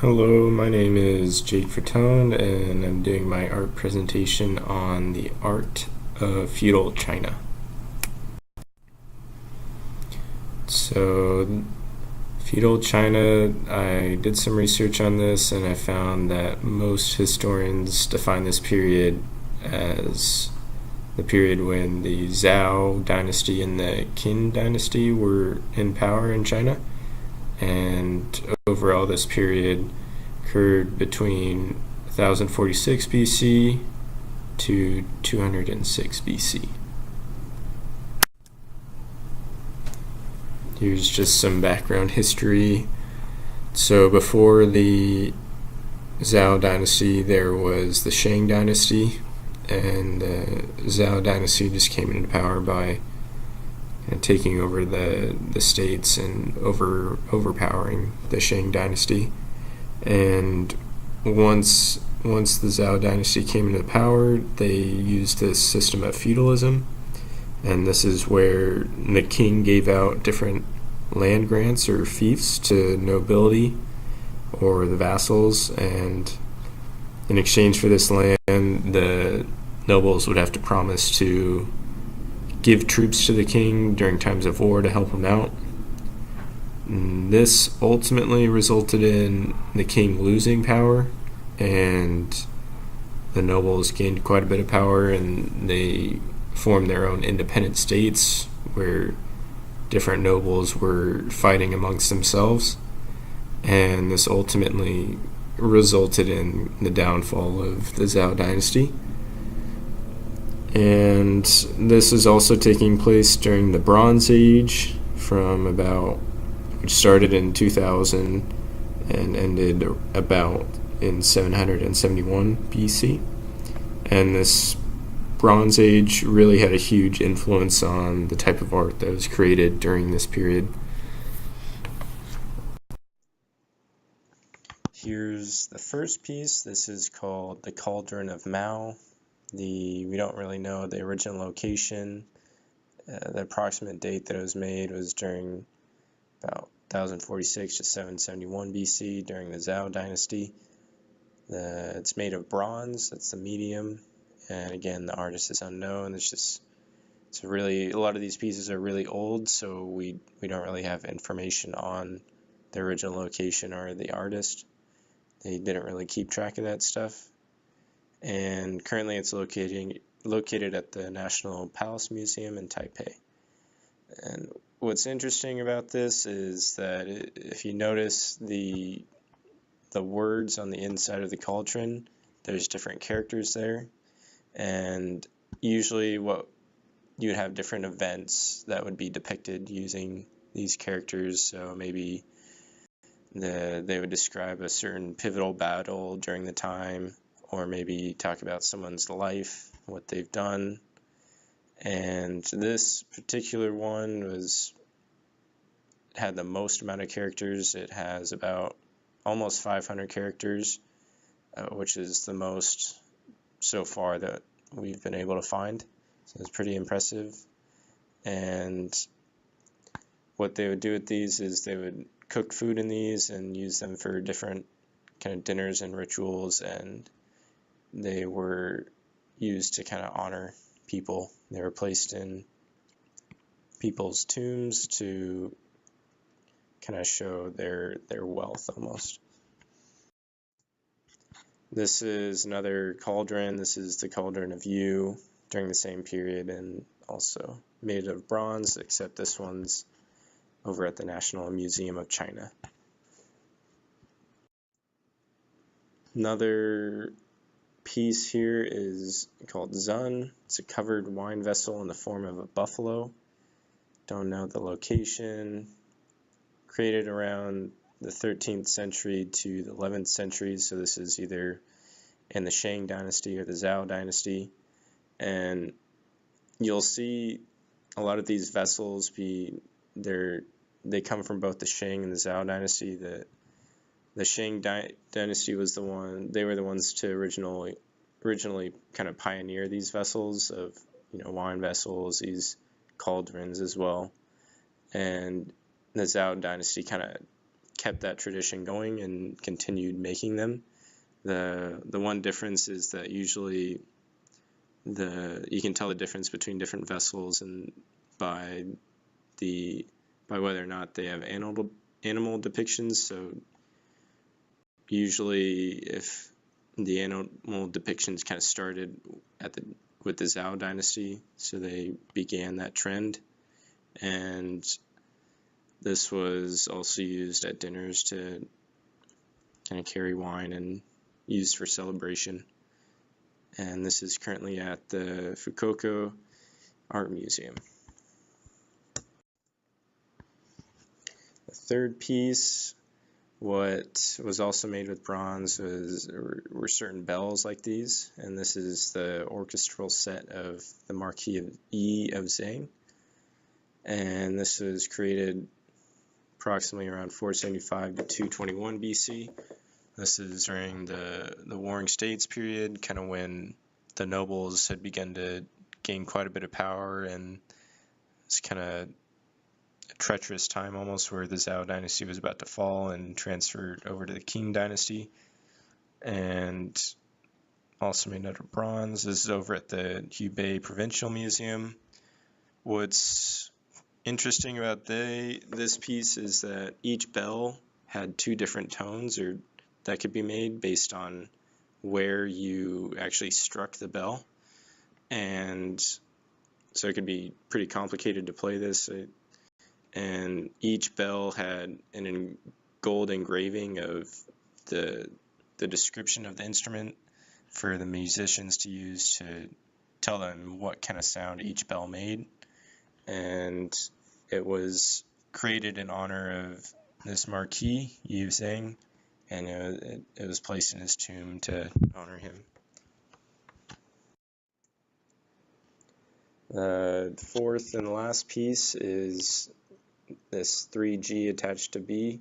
Hello, my name is Jake Fatone, and I'm doing my art presentation on the Art of Feudal China. So, Feudal China, I did some research on this, and I found that most historians define this period as the period when the Zhao dynasty and the Qin dynasty were in power in China. And overall, this period occurred between 1046 BC to 206 BC. Here's just some background history. So before the Zhao dynasty, there was the Shang dynasty, and the Zhao dynasty just came into power by taking over the states and overpowering the Shang dynasty. And once the Zhao dynasty came into power, they used this system of feudalism, and this is where the king gave out different land grants or fiefs to nobility or the vassals, and in exchange for this land, the nobles would have to promise to give troops to the king during times of war to help him out. And this ultimately resulted in the king losing power, and the nobles gained quite a bit of power, and they formed their own independent states where different nobles were fighting amongst themselves, and this ultimately resulted in the downfall of the Zhao dynasty. And this is also taking place during the Bronze Age, which started in 2000 and ended about in 771 BC. And this Bronze Age really had a huge influence on the type of art that was created during this period. Here's the first piece. This is called The Cauldron of Mao. We don't really know the original location. The approximate date that it was made was during about 1046 to 771 BC during the Zhao dynasty. It's made of bronze. That's the medium, and again, the artist is unknown. A lot of these pieces are really old, so we don't really have information on the original location or the artist. They didn't really keep track of that stuff. And currently it's located at the National Palace Museum in Taipei. And what's interesting about this is that if you notice the words on the inside of the cauldron, there's different characters there, and usually what you would have different events that would be depicted using these characters. So maybe they would describe a certain pivotal battle during the time, or maybe talk about someone's life, what they've done. And this particular one had the most amount of characters. It has about almost 500 characters, which is the most so far that we've been able to find. So it's pretty impressive. And what they would do with these is they would cook food in these and use them for different kind of dinners and rituals, and they were used to kind of honor people. They were placed in people's tombs to kind of show their wealth almost. This is another cauldron. This is the Cauldron of Yu during the same period, and also made of bronze, except this one's over at the National Museum of China. Another piece here is called Zun. It's a covered wine vessel in the form of a buffalo. Don't know the location. Created around the 13th century to the 11th century, so this is either in the Shang dynasty or the Zhao dynasty. And you'll see a lot of these vessels they come from both the Shang and the Zhao dynasty. The Shang dynasty they were the ones to originally kind of pioneer these vessels of, wine vessels, these cauldrons as well. And the Zhao dynasty kind of kept that tradition going and continued making them. The one difference is that usually you can tell the difference between different vessels and by whether or not they have animal depictions. So usually if the animal depictions kind of started with the Zhou dynasty, so they began that trend, and this was also used at dinners to kind of carry wine and used for celebration. And this is currently at the Fukuoka Art Museum. The third piece, what was also made with bronze, were certain bells like these, and this is the orchestral set of the Marquis of Zheng, and this was created approximately around 475 to 221 BC. This is during the Warring States period, kind of when the nobles had begun to gain quite a bit of power, and it's kind of a treacherous time almost where the Zhou dynasty was about to fall and transferred over to the Qing dynasty. And also made out of bronze. This is over at the Hubei Provincial Museum. What's interesting about this piece is that each bell had two different tones that could be made based on where you actually struck the bell, and so it could be pretty complicated to play this. And each bell had an gold engraving of the description of the instrument for the musicians to use to tell them what kind of sound each bell made. And it was created in honor of this Marquis Yu Zheng, and it was placed in his tomb to honor him. The fourth and last piece is this 3G attached to B.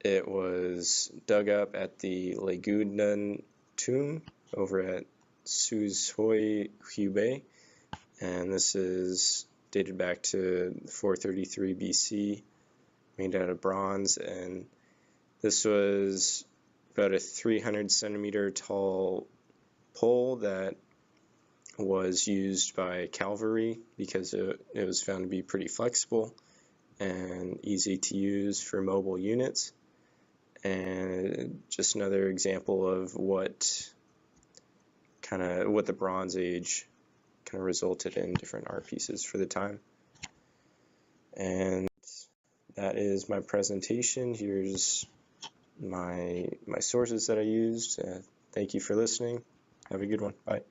It was dug up at the Legunden tomb over at Suzhui, Hubei, and this is dated back to 433 BC, made out of bronze, and this was about a 300 centimeter tall pole that was used by cavalry because it was found to be pretty flexible and easy to use for mobile units. And just another example of what the Bronze Age kind of resulted in different art pieces for the time. And that is my presentation. Here's my sources that I used. Thank you for listening. Have a good one. Bye.